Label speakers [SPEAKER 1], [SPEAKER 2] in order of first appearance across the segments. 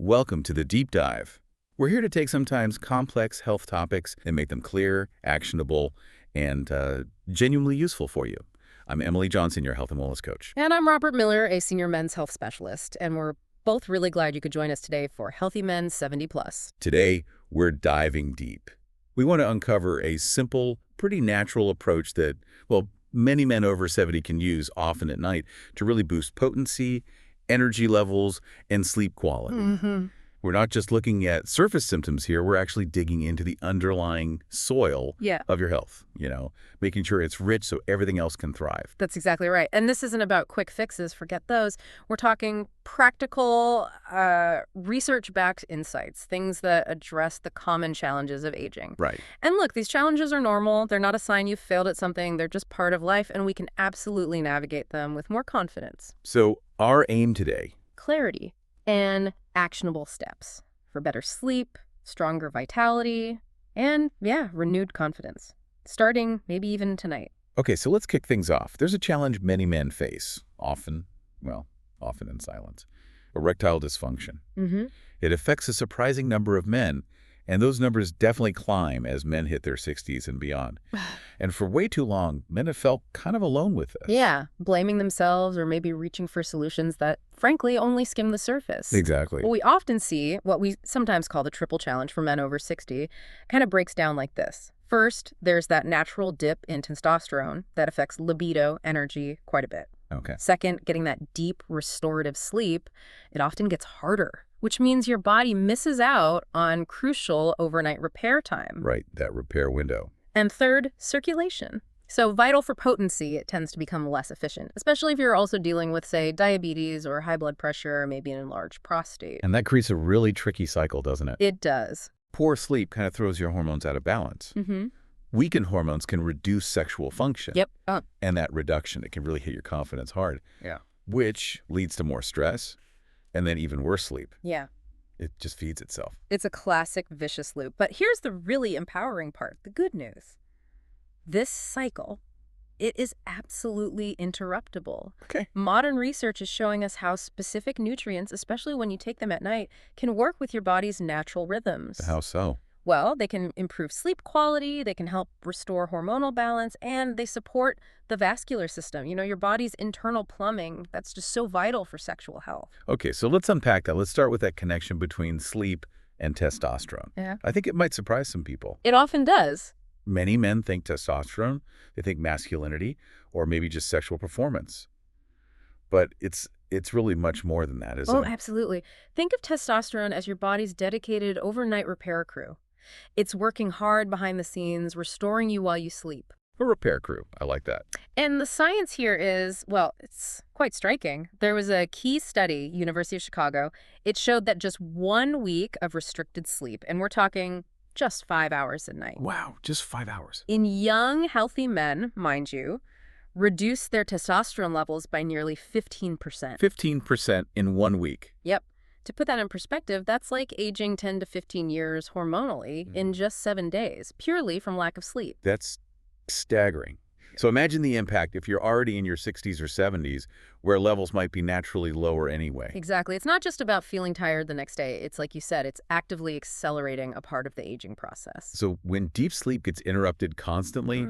[SPEAKER 1] Welcome to the Deep Dive. We're here to take sometimes complex health topics and make them clear, actionable, and genuinely useful for you. I'm Emily Johnson, your health and wellness coach.
[SPEAKER 2] And I'm Robert Miller, a senior men's health specialist, and we're both really glad you could join us today for Healthy Men 70 Plus.
[SPEAKER 1] Today, we're diving deep. We want to uncover a simple, pretty natural approach that, well, many men over 70 can use often at night to really boost potency, energy levels, and sleep quality. We're not just looking at surface symptoms here, we're actually digging into the underlying soil of your health, making sure it's rich so everything else can thrive.
[SPEAKER 2] That's exactly right. And this isn't about quick fixes, forget those. We're talking practical, research-backed insights, things that address the common challenges of aging.
[SPEAKER 1] Right.
[SPEAKER 2] And look, these challenges are normal. They're not a sign you've failed at something. They're just part of life, and we can absolutely navigate them with more confidence.
[SPEAKER 1] So our aim today:
[SPEAKER 2] clarity and actionable steps for better sleep, stronger vitality, and, renewed confidence, starting maybe even tonight.
[SPEAKER 1] Okay, so let's kick things off. There's a challenge many men face, often in silence: erectile dysfunction. It affects a surprising number of men, and those numbers definitely climb as men hit their 60s and beyond. And for way too long, men have felt kind of alone with this.
[SPEAKER 2] Yeah, blaming themselves or maybe reaching for solutions that, frankly, only skim the surface.
[SPEAKER 1] Exactly.
[SPEAKER 2] What we often see, what we sometimes call the triple challenge for men over 60, kind of breaks down like this. First, there's that natural dip in testosterone that affects libido, energy, quite a bit.
[SPEAKER 1] Okay.
[SPEAKER 2] Second, getting that deep restorative sleep, it often gets harder, which means your body misses out on crucial overnight repair time.
[SPEAKER 1] Right, that repair window.
[SPEAKER 2] And third, circulation. So vital for potency, it tends to become less efficient, especially if you're also dealing with, say, diabetes or high blood pressure or maybe an enlarged prostate.
[SPEAKER 1] And that creates a really tricky cycle, doesn't it?
[SPEAKER 2] It does.
[SPEAKER 1] Poor sleep kind of throws your hormones out of balance. Weakened hormones can reduce sexual function.
[SPEAKER 2] Yep.
[SPEAKER 1] And that reduction, it can really hit your confidence hard.
[SPEAKER 2] Yeah.
[SPEAKER 1] Which leads to more stress and then even worse sleep.
[SPEAKER 2] Yeah.
[SPEAKER 1] It just feeds itself.
[SPEAKER 2] It's a classic vicious loop. But here's the really empowering part, the good news. This cycle, it is absolutely interruptible.
[SPEAKER 1] Okay.
[SPEAKER 2] Modern research is showing us how specific nutrients, especially when you take them at night, can work with your body's natural rhythms.
[SPEAKER 1] How so?
[SPEAKER 2] Well, they can improve sleep quality, they can help restore hormonal balance, and they support the vascular system, your body's internal plumbing that's just so vital for sexual health.
[SPEAKER 1] Okay, so let's unpack that. Let's start with that connection between sleep and testosterone.
[SPEAKER 2] Yeah.
[SPEAKER 1] I think it might surprise some people.
[SPEAKER 2] It often does.
[SPEAKER 1] Many men think testosterone, they think masculinity, or maybe just sexual performance. But it's really much more than that, isn't it?
[SPEAKER 2] Oh, absolutely. Think of testosterone as your body's dedicated overnight repair crew. It's working hard behind the scenes, restoring you while you sleep.
[SPEAKER 1] A repair crew. I like that.
[SPEAKER 2] And the science here is, well, it's quite striking. There was a key study, University of Chicago. It showed that just 1 week of restricted sleep, and we're talking just 5 hours a night.
[SPEAKER 1] Wow, just 5 hours.
[SPEAKER 2] In young, healthy men, mind you, reduced their testosterone levels by nearly 15%.
[SPEAKER 1] 15% in 1 week.
[SPEAKER 2] Yep. To put that in perspective, that's like aging 10 to 15 years hormonally in just 7 days, purely from lack of sleep.
[SPEAKER 1] That's staggering. So imagine the impact if you're already in your 60s or 70s, where levels might be naturally lower anyway.
[SPEAKER 2] Exactly. It's not just about feeling tired the next day. It's like you said, it's actively accelerating a part of the aging process.
[SPEAKER 1] So when deep sleep gets interrupted constantly,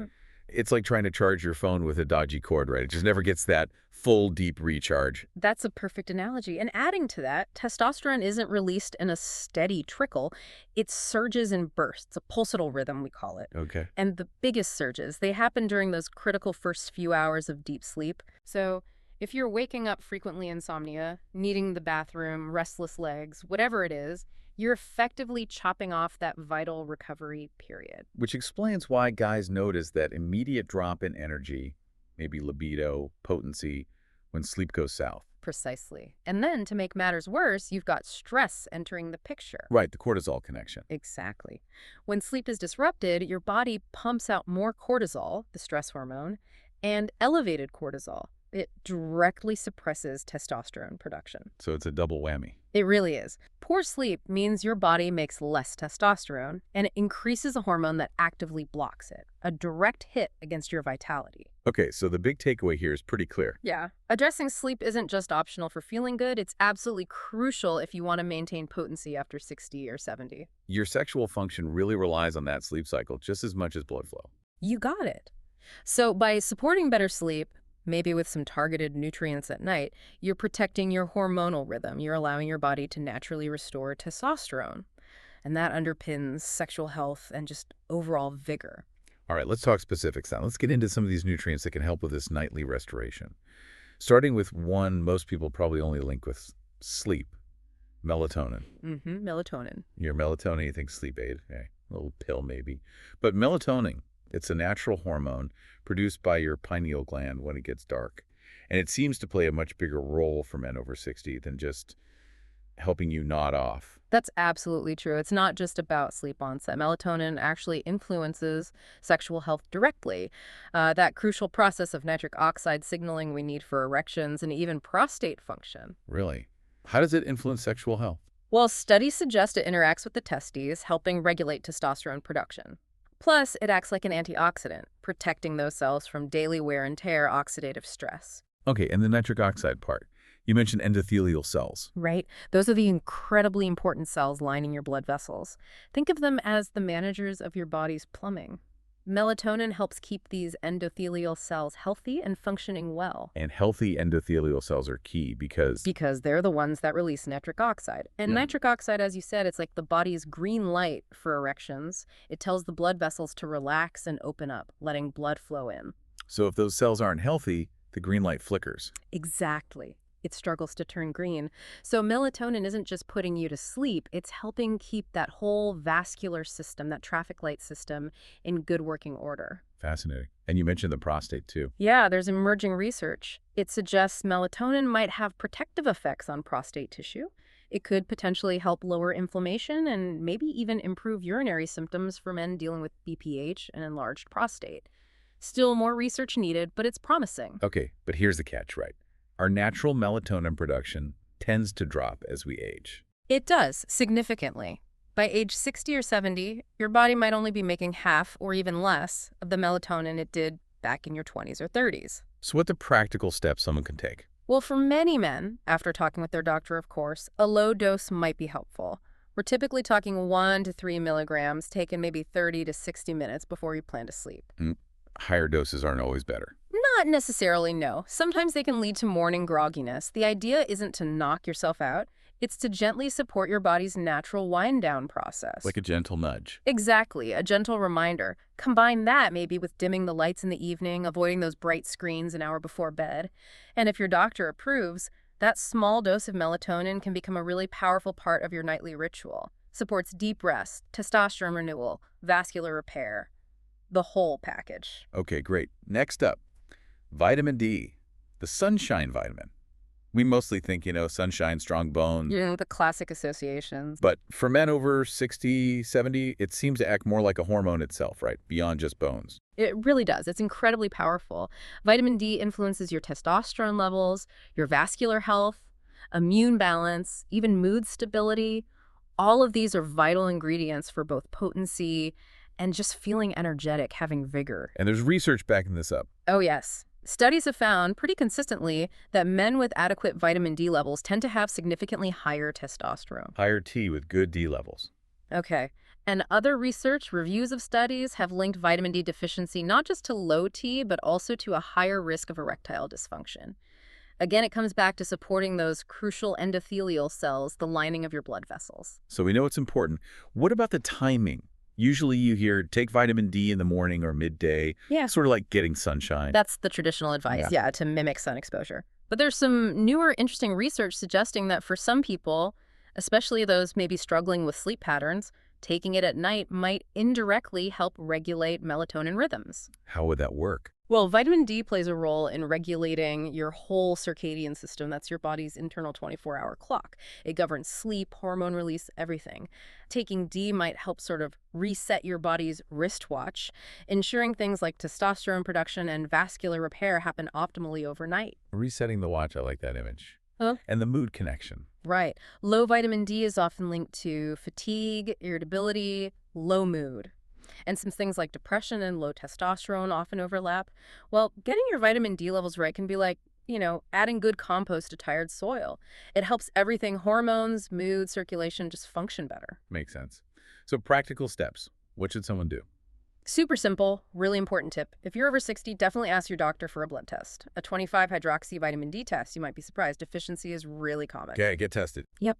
[SPEAKER 1] it's like trying to charge your phone with a dodgy cord, right? It just never gets that full deep recharge.
[SPEAKER 2] That's a perfect analogy. And adding to that, testosterone isn't released in a steady trickle. It surges in bursts, a pulsatile rhythm, we call it.
[SPEAKER 1] Okay.
[SPEAKER 2] And the biggest surges, they happen during those critical first few hours of deep sleep. So if you're waking up frequently insomnia, needing the bathroom, restless legs, whatever it is, you're effectively chopping off that vital recovery period.
[SPEAKER 1] Which explains why guys notice that immediate drop in energy, maybe libido, potency, when sleep goes south.
[SPEAKER 2] Precisely. And then to make matters worse, you've got stress entering the picture.
[SPEAKER 1] Right, the cortisol connection.
[SPEAKER 2] Exactly. When sleep is disrupted, your body pumps out more cortisol, the stress hormone, and elevated cortisol. It directly suppresses testosterone production.
[SPEAKER 1] So it's a double whammy.
[SPEAKER 2] It really is. Poor Poor sleep means your body makes less testosterone, and it increases a hormone that actively blocks it, a direct hit against your vitality.
[SPEAKER 1] Okay, so the big takeaway here is pretty clear.
[SPEAKER 2] Yeah. Addressing sleep isn't just optional for feeling good, it's absolutely crucial if you want to maintain potency after 60 or 70.
[SPEAKER 1] Your sexual function really relies on that sleep cycle just as much as blood flow.
[SPEAKER 2] You got it. So by supporting better sleep, maybe with some targeted nutrients at night, you're protecting your hormonal rhythm. You're allowing your body to naturally restore testosterone. And that underpins sexual health and just overall vigor.
[SPEAKER 1] All right, let's talk specifics now. Let's get into some of these nutrients that can help with this nightly restoration. Starting with one most people probably only link with sleep, melatonin.
[SPEAKER 2] Melatonin.
[SPEAKER 1] Your melatonin, you think sleep aid, okay, a little pill maybe. But melatonin, it's a natural hormone produced by your pineal gland when it gets dark. And it seems to play a much bigger role for men over 60 than just helping you nod off.
[SPEAKER 2] That's absolutely true. It's not just about sleep onset. Melatonin actually influences sexual health directly. That crucial process of nitric oxide signaling we need for erections and even prostate function.
[SPEAKER 1] Really? How does it influence sexual health?
[SPEAKER 2] Well, studies suggest it interacts with the testes, helping regulate testosterone production. Plus, it acts like an antioxidant, protecting those cells from daily wear and tear oxidative stress.
[SPEAKER 1] Okay, and the nitric oxide part. You mentioned endothelial cells.
[SPEAKER 2] Right? Those are the incredibly important cells lining your blood vessels. Think of them as the managers of your body's plumbing. Melatonin helps keep these endothelial cells healthy and functioning well.
[SPEAKER 1] And healthy endothelial cells are key because
[SPEAKER 2] They're the ones that release nitric oxide. And
[SPEAKER 1] Yeah.
[SPEAKER 2] nitric oxide, as you said, it's like the body's green light for erections. It tells the blood vessels to relax and open up, letting blood flow in.
[SPEAKER 1] so if those cells aren't healthy, the green light flickers.
[SPEAKER 2] Exactly. It struggles to turn green. So melatonin isn't just putting you to sleep, it's helping keep that whole vascular system, that traffic light system, in good working order.
[SPEAKER 1] Fascinating. And you mentioned the prostate too.
[SPEAKER 2] Yeah, there's emerging research. It suggests melatonin might have protective effects on prostate tissue. It could potentially help lower inflammation and maybe even improve urinary symptoms for men dealing with BPH and enlarged prostate. Still more research needed, but it's promising.
[SPEAKER 1] Okay, but here's the catch, right? Our natural melatonin production tends to drop as we age.
[SPEAKER 2] It does, significantly. By age 60 or 70, your body might only be making half or even less of the melatonin it did back in your 20s or 30s.
[SPEAKER 1] So what the practical steps someone can take?
[SPEAKER 2] Well, for many men, after talking with their doctor, of course, a low dose might be helpful. We're typically talking 1 to 3 milligrams, taken maybe 30 to 60 minutes before you plan to sleep.
[SPEAKER 1] Higher doses aren't always better.
[SPEAKER 2] Not necessarily, no. Sometimes they can lead to morning grogginess. The idea isn't to knock yourself out. It's to gently support your body's natural wind-down process.
[SPEAKER 1] Like a gentle nudge.
[SPEAKER 2] Exactly, a gentle reminder. Combine that maybe with dimming the lights in the evening, avoiding those bright screens an hour before bed. And if your doctor approves, that small dose of melatonin can become a really powerful part of your nightly ritual. Supports deep rest, testosterone renewal, vascular repair, the whole package.
[SPEAKER 1] Okay, great. Next up, vitamin D, the sunshine vitamin. We mostly think, sunshine, strong bones.
[SPEAKER 2] The classic associations.
[SPEAKER 1] But for men over 60, 70, it seems to act more like a hormone itself, right? Beyond just bones.
[SPEAKER 2] It really does. It's incredibly powerful. Vitamin D influences your testosterone levels, your vascular health, immune balance, even mood stability. All of these are vital ingredients for both potency and just feeling energetic, having vigor.
[SPEAKER 1] And there's research backing this up.
[SPEAKER 2] Oh, yes. Studies have found pretty consistently that men with adequate vitamin D levels tend to have significantly higher testosterone.
[SPEAKER 1] Higher T with good D levels.
[SPEAKER 2] Okay. And other research, reviews of studies have linked vitamin D deficiency not just to low T, but also to a higher risk of erectile dysfunction. Again, it comes back to supporting those crucial endothelial cells, the lining of your blood vessels.
[SPEAKER 1] So we know it's important. What about the timing? Usually you hear take vitamin D in the morning or midday,
[SPEAKER 2] Yeah.
[SPEAKER 1] sort of like getting sunshine.
[SPEAKER 2] That's the traditional advice, yeah, to mimic sun exposure. But there's some newer, interesting research suggesting that for some people, especially those maybe struggling with sleep patterns, taking it at night might indirectly help regulate melatonin rhythms.
[SPEAKER 1] How would that work?
[SPEAKER 2] Well, vitamin D plays a role in regulating your whole circadian system. That's your body's internal 24-hour clock. It governs sleep, hormone release, everything. Taking D might help sort of reset your body's wristwatch, ensuring things like testosterone production and vascular repair happen optimally overnight.
[SPEAKER 1] Resetting the watch, I like that image.
[SPEAKER 2] Huh?
[SPEAKER 1] And the mood connection.
[SPEAKER 2] Right. Low vitamin D is often linked to fatigue, irritability, low mood. And some things like depression and low testosterone often overlap. Well, getting your vitamin D levels right can be like, adding good compost to tired soil. It helps everything hormones, mood, circulation just function better.
[SPEAKER 1] Makes sense. So practical steps. What should someone do?
[SPEAKER 2] Super simple, really important tip. If you're over 60, definitely ask your doctor for a blood test. A 25-hydroxy vitamin D test, you might be surprised. Deficiency is really common.
[SPEAKER 1] Okay, get tested.
[SPEAKER 2] Yep.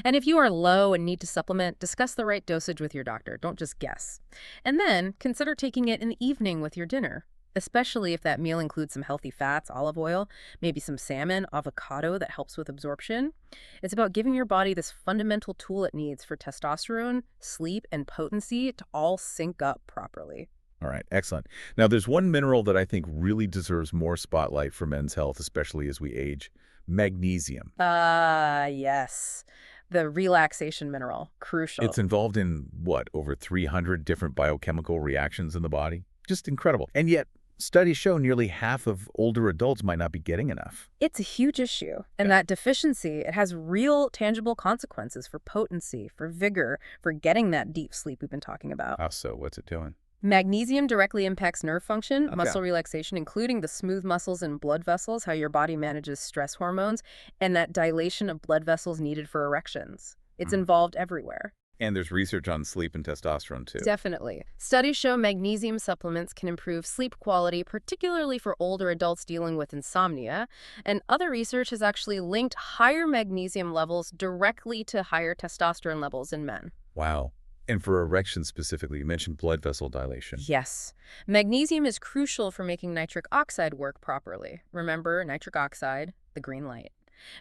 [SPEAKER 2] And if you are low and need to supplement, discuss the right dosage with your doctor. Don't just guess. And then consider taking it in the evening with your dinner, especially if that meal includes some healthy fats, olive oil, maybe some salmon, avocado that helps with absorption. It's about giving your body this fundamental tool it needs for testosterone, sleep, and potency to all sync up properly.
[SPEAKER 1] All right, excellent. Now, there's one mineral that I think really deserves more spotlight for men's health, especially as we age: magnesium.
[SPEAKER 2] Yes. The relaxation mineral, crucial.
[SPEAKER 1] It's involved in, what, over 300 different biochemical reactions in the body? Just incredible. And yet, studies show nearly half of older adults might not be getting enough.
[SPEAKER 2] It's a huge issue. And that deficiency, it has real tangible consequences for potency, for vigor, for getting that deep sleep we've been talking about.
[SPEAKER 1] How so? What's it doing?
[SPEAKER 2] Magnesium directly impacts nerve function,
[SPEAKER 1] Okay.
[SPEAKER 2] muscle relaxation, including the smooth muscles and blood vessels, how your body manages stress hormones, and that dilation of blood vessels needed for erections. It's involved everywhere.
[SPEAKER 1] And there's research on sleep and testosterone, too.
[SPEAKER 2] Definitely. Studies show magnesium supplements can improve sleep quality, particularly for older adults dealing with insomnia. And other research has actually linked higher magnesium levels directly to higher testosterone levels in men.
[SPEAKER 1] Wow. And for erections specifically, you mentioned blood vessel dilation.
[SPEAKER 2] Yes. Magnesium is crucial for making nitric oxide work properly. Remember, nitric oxide, the green light.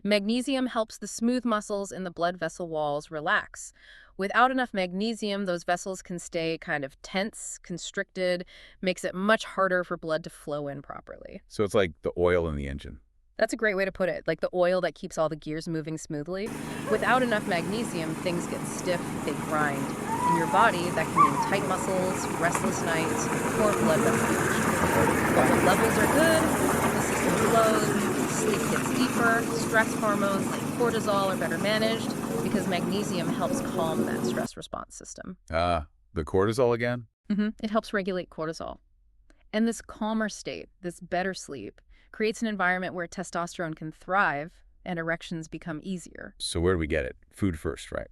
[SPEAKER 2] Magnesium helps the smooth muscles in the blood vessel walls relax. Without enough magnesium, those vessels can stay kind of tense, constricted, makes it much harder for blood to flow in properly.
[SPEAKER 1] So it's like the oil in the engine.
[SPEAKER 2] That's a great way to put it, like the oil that keeps all the gears moving smoothly. Without enough magnesium, things get stiff, they grind. In your body, that can mean tight muscles, restless nights, poor blood vessel function. When the levels are good, the system flows, sleep gets deeper, stress hormones like cortisol are better managed because magnesium helps calm that stress response system.
[SPEAKER 1] The cortisol again?
[SPEAKER 2] It helps regulate cortisol. And this calmer state, this better sleep, creates an environment where testosterone can thrive and erections become easier.
[SPEAKER 1] So where do we get it? Food first, right?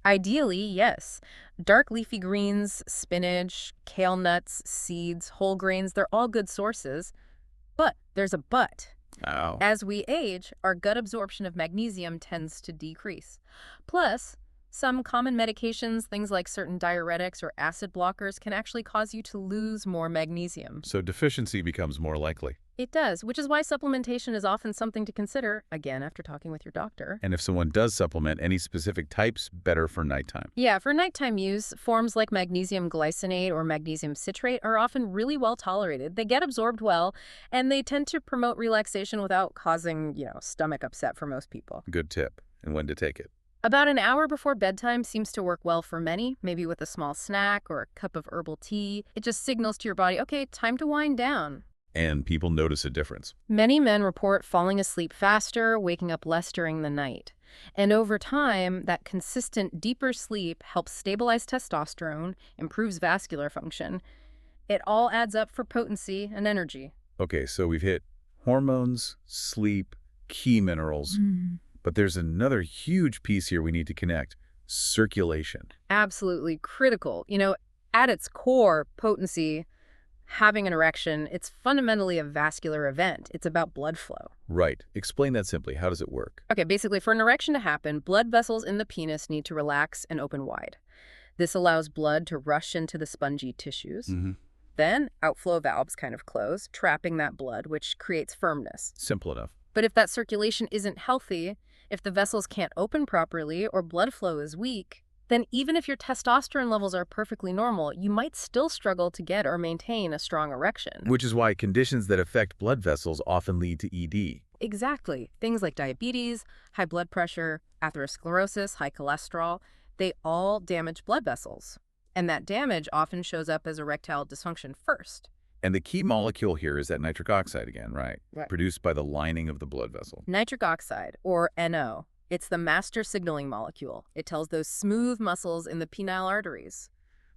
[SPEAKER 2] Ideally, yes. Dark leafy greens, spinach, kale nuts, seeds, whole grains, they're all good sources. But there's a but.
[SPEAKER 1] Oh.
[SPEAKER 2] As we age, our gut absorption of magnesium tends to decrease. Plus, some common medications, things like certain diuretics or acid blockers, can actually cause you to lose more magnesium.
[SPEAKER 1] So deficiency becomes more likely.
[SPEAKER 2] It does, which is why supplementation is often something to consider, again, after talking with your doctor.
[SPEAKER 1] And if someone does supplement, any specific types better for nighttime?
[SPEAKER 2] Yeah, for nighttime use, forms like magnesium glycinate or magnesium citrate are often really well tolerated. They get absorbed well, and they tend to promote relaxation without causing, stomach upset for most people.
[SPEAKER 1] Good tip. And when to take it?
[SPEAKER 2] About an hour before bedtime seems to work well for many, maybe with a small snack or a cup of herbal tea. It just signals to your body, okay, time to wind down.
[SPEAKER 1] And people notice a difference.
[SPEAKER 2] Many men report falling asleep faster, waking up less during the night. And over time, that consistent, deeper sleep helps stabilize testosterone, improves vascular function. It all adds up for potency and energy.
[SPEAKER 1] Okay, so we've hit hormones, sleep, key minerals. But there's another huge piece here we need to connect: circulation.
[SPEAKER 2] Absolutely critical. At its core, potency, having an erection, it's fundamentally a vascular event. It's about blood flow.
[SPEAKER 1] Right. Explain that simply. How does it work?
[SPEAKER 2] Okay, basically, for an erection to happen, blood vessels in the penis need to relax and open wide. This allows blood to rush into the spongy tissues. Then, outflow valves kind of close, trapping that blood, which creates firmness.
[SPEAKER 1] Simple enough.
[SPEAKER 2] But if that circulation isn't healthy, if the vessels can't open properly or blood flow is weak, then even if your testosterone levels are perfectly normal, you might still struggle to get or maintain a strong erection.
[SPEAKER 1] Which is why conditions that affect blood vessels often lead to ED.
[SPEAKER 2] Exactly. Things like diabetes, high blood pressure, atherosclerosis, high cholesterol, they all damage blood vessels. And that damage often shows up as erectile dysfunction first.
[SPEAKER 1] And the key molecule here is that nitric oxide again, right?
[SPEAKER 2] Right.
[SPEAKER 1] Produced by the lining of the blood vessel.
[SPEAKER 2] Nitric oxide, or NO, It's the master signaling molecule. It tells those smooth muscles in the penile arteries,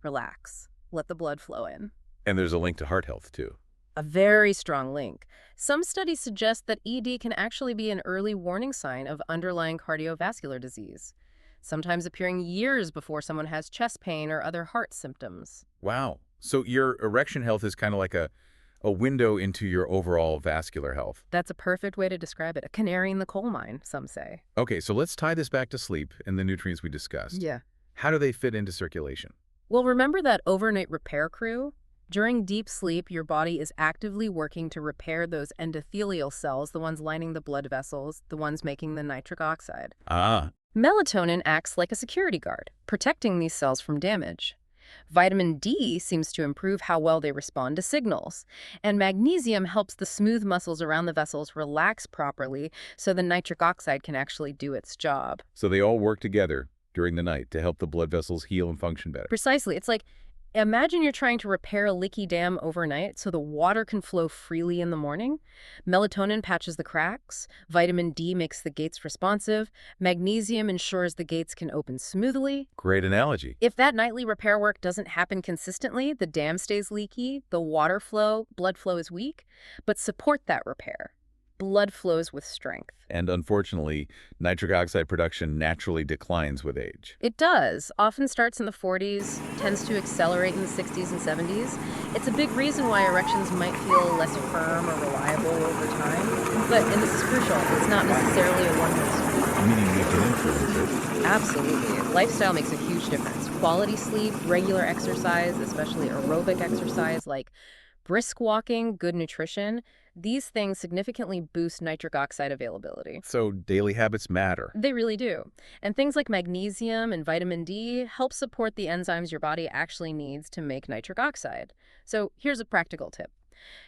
[SPEAKER 2] relax, let the blood flow in.
[SPEAKER 1] And there's a link to heart health, too.
[SPEAKER 2] A very strong link. Some studies suggest that ED can actually be an early warning sign of underlying cardiovascular disease, sometimes appearing years before someone has chest pain or other heart symptoms.
[SPEAKER 1] Wow. So your erection health is kind of like a window into your overall vascular health.
[SPEAKER 2] That's a perfect way to describe it. A canary in the coal mine, some say.
[SPEAKER 1] Okay, so let's tie this back to sleep and the nutrients we discussed.
[SPEAKER 2] Yeah.
[SPEAKER 1] How do they fit into circulation?
[SPEAKER 2] Well, remember that overnight repair crew? During deep sleep, your body is actively working to repair those endothelial cells, the ones lining the blood vessels, the ones making the nitric oxide.
[SPEAKER 1] Ah,
[SPEAKER 2] Melatonin acts like a security guard, protecting these cells from damage. Vitamin D seems to improve how well they respond to signals. And magnesium helps the smooth muscles around the vessels relax properly so the nitric oxide can actually do its job.
[SPEAKER 1] so they all work together during the night to help the blood vessels heal and function better.
[SPEAKER 2] Precisely. It's like, imagine you're trying to repair a leaky dam overnight so the water can flow freely in the morning. Melatonin patches the cracks. Vitamin D makes the gates responsive. Magnesium ensures the gates can open smoothly.
[SPEAKER 1] Great analogy.
[SPEAKER 2] If that nightly repair work doesn't happen consistently, the dam stays leaky, the blood flow is weak, but support that repair. Blood flows with strength.
[SPEAKER 1] And unfortunately, nitric oxide production naturally declines with age.
[SPEAKER 2] It does. Often starts in the 40s, tends to accelerate in the 60s and 70s. It's a big reason why erections might feel less firm or reliable over time. And this is crucial, it's not necessarily a one-way street.
[SPEAKER 1] Meaning we can influence it.
[SPEAKER 2] Absolutely. Lifestyle makes a huge difference. Quality sleep, regular exercise, especially aerobic exercise like brisk walking, good nutrition, these things significantly boost nitric oxide availability.
[SPEAKER 1] So daily habits matter.
[SPEAKER 2] They really do. And things like magnesium and vitamin D help support the enzymes your body actually needs to make nitric oxide. So here's a practical tip.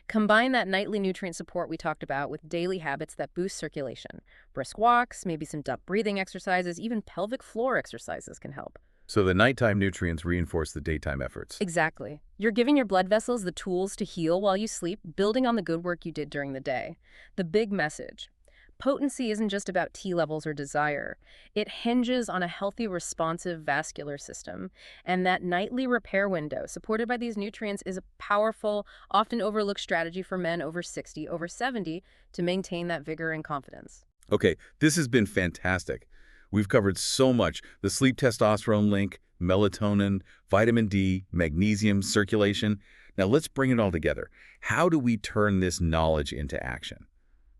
[SPEAKER 2] Combine that nightly nutrient support we talked about with daily habits that boost circulation. Brisk walks, maybe some deep breathing exercises, even pelvic floor exercises can help.
[SPEAKER 1] So the nighttime nutrients reinforce the daytime efforts.
[SPEAKER 2] Exactly. You're giving your blood vessels the tools to heal while you sleep, building on the good work you did during the day. The big message. Potency isn't just about T levels or desire. It hinges on a healthy, responsive vascular system. And that nightly repair window, supported by these nutrients, is a powerful, often overlooked strategy for men over 60, over 70, to maintain that vigor and confidence.
[SPEAKER 1] Okay, this has been fantastic. We've covered so much: the sleep testosterone link, melatonin, vitamin D, magnesium, circulation. Now let's bring it all together. How do we turn this knowledge into action?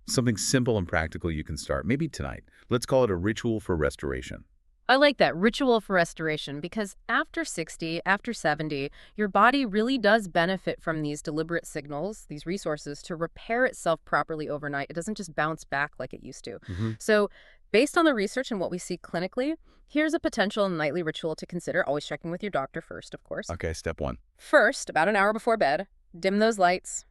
[SPEAKER 1] Something simple and practical you can start, maybe tonight. Let's call it a ritual for restoration.
[SPEAKER 2] I like that, ritual for restoration, because after 60, after 70, your body really does benefit from these deliberate signals, these resources, to repair itself properly overnight. It doesn't just bounce back like it used to. So based on the research and what we see clinically, here's a potential nightly ritual to consider, always checking with your doctor first, of course.
[SPEAKER 1] Okay, step one.
[SPEAKER 2] First, about an hour before bed, dim those lights,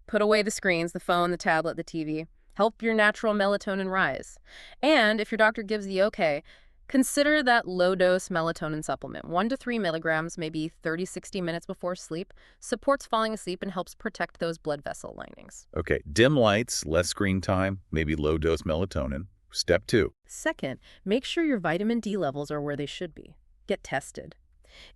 [SPEAKER 2] put away the screens, the phone, the tablet, the TV. Help your natural melatonin rise. And if your doctor gives the okay, consider that low-dose melatonin supplement. 1 to 3 milligrams, maybe 30-60 minutes before sleep, supports falling asleep and helps protect those blood vessel linings.
[SPEAKER 1] Okay, dim lights, less screen time, maybe low-dose melatonin. Step two.
[SPEAKER 2] Second, make sure your vitamin D levels are where they should be. Get tested.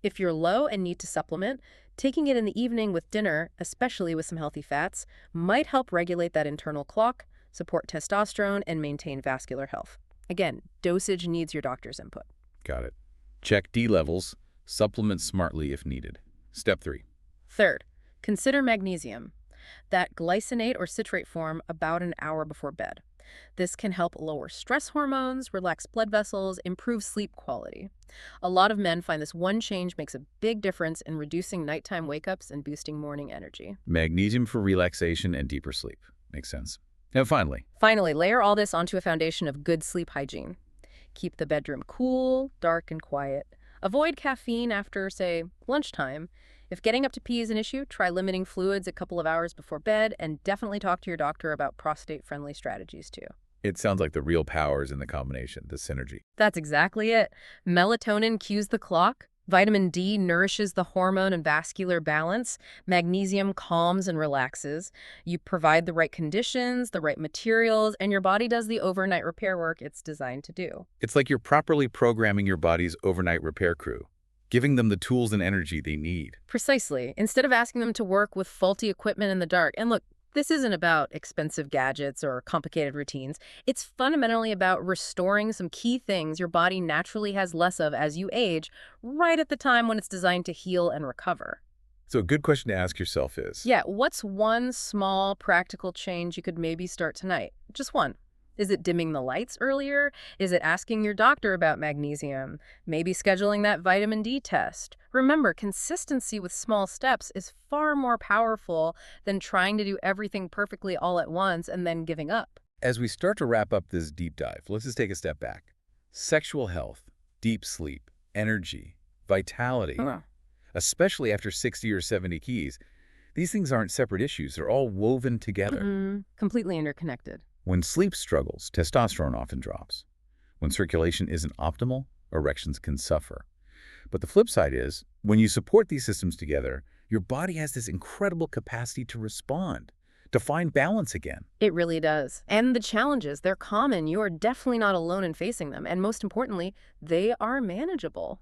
[SPEAKER 2] If you're low and need to supplement, taking it in the evening with dinner, especially with some healthy fats, might help regulate that internal clock, support testosterone, and maintain vascular health. Again, dosage needs your doctor's input.
[SPEAKER 1] Got it. Check D levels, supplement smartly if needed. Step three.
[SPEAKER 2] Third, consider magnesium, that glycinate or citrate form about an hour before bed. This can help lower stress hormones, relax blood vessels, improve sleep quality. A lot of men find this one change makes a big difference in reducing nighttime wake-ups and boosting morning energy.
[SPEAKER 1] Magnesium for relaxation and deeper sleep. Makes sense. And finally,
[SPEAKER 2] Layer all this onto a foundation of good sleep hygiene. Keep the bedroom cool, dark, and quiet. Avoid caffeine after, say, lunchtime. If getting up to pee is an issue, try limiting fluids a couple of hours before bed, and definitely talk to your doctor about prostate-friendly strategies too.
[SPEAKER 1] it sounds like the real power is in the combination, the synergy.
[SPEAKER 2] That's exactly it. Melatonin cues the clock. Vitamin D nourishes the hormone and vascular balance. Magnesium calms and relaxes. You provide the right conditions, the right materials, and your body does the overnight repair work it's designed to do.
[SPEAKER 1] It's like you're properly programming your body's overnight repair crew, giving them the tools and energy they need.
[SPEAKER 2] Precisely. Instead of asking them to work with faulty equipment in the dark. And look, this isn't about expensive gadgets or complicated routines. It's fundamentally about restoring some key things your body naturally has less of as you age, right at the time when it's designed to heal and recover.
[SPEAKER 1] So a good question to ask yourself is,
[SPEAKER 2] Yeah, what's one small practical change you could maybe start tonight? Just one. Is it dimming the lights earlier? Is it asking your doctor about magnesium? Maybe scheduling that vitamin D test? Remember, consistency with small steps is far more powerful than trying to do everything perfectly all at once and then giving up.
[SPEAKER 1] as we start to wrap up this deep dive, let's just take a step back. Sexual health, deep sleep, energy, vitality, especially after 60 or 70 keys, these things aren't separate issues. They're all woven together.
[SPEAKER 2] Completely interconnected.
[SPEAKER 1] When sleep struggles, testosterone often drops. When circulation isn't optimal, erections can suffer. But the flip side is, when you support these systems together, your body has this incredible capacity to respond, to find balance again.
[SPEAKER 2] It really does. And the challenges, they're common. You are definitely not alone in facing them. And most importantly, they are manageable.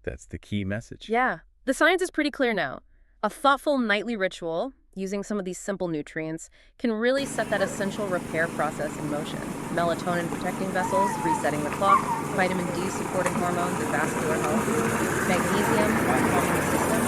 [SPEAKER 1] That's the key message.
[SPEAKER 2] Yeah. The science is pretty clear now. A thoughtful nightly ritual, using some of these simple nutrients, can really set that essential repair process in motion. Melatonin protecting vessels, resetting the clock, vitamin D supporting hormones and vascular health, magnesium calming the system.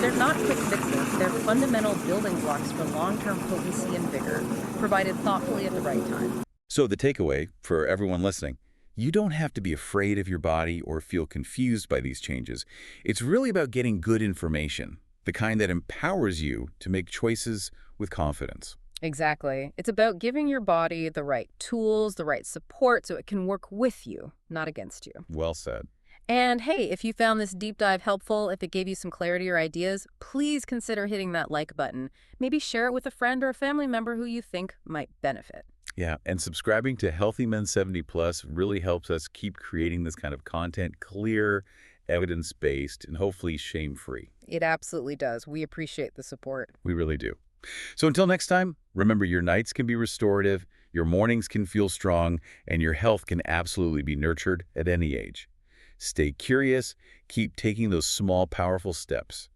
[SPEAKER 2] They're not quick fixes, they're fundamental building blocks for long-term potency and vigor, provided thoughtfully at the right time.
[SPEAKER 1] So the takeaway for everyone listening, you don't have to be afraid of your body or feel confused by these changes. It's really about getting good information, the kind that empowers you to make choices with confidence.
[SPEAKER 2] Exactly. It's about giving your body the right tools, the right support, so it can work with you, not against you.
[SPEAKER 1] Well said.
[SPEAKER 2] And hey, if you found this deep dive helpful, if it gave you some clarity or ideas, please consider hitting that like button. Maybe share it with a friend or a family member who you think might benefit.
[SPEAKER 1] Yeah, and subscribing to Healthy Men 70 Plus really helps us keep creating this kind of content, clear, evidence-based, and hopefully shame-free.
[SPEAKER 2] It absolutely does. We appreciate the support.
[SPEAKER 1] We really do. So until next time, remember your nights can be restorative, your mornings can feel strong, and your health can absolutely be nurtured at any age. Stay curious, keep taking those small, powerful steps,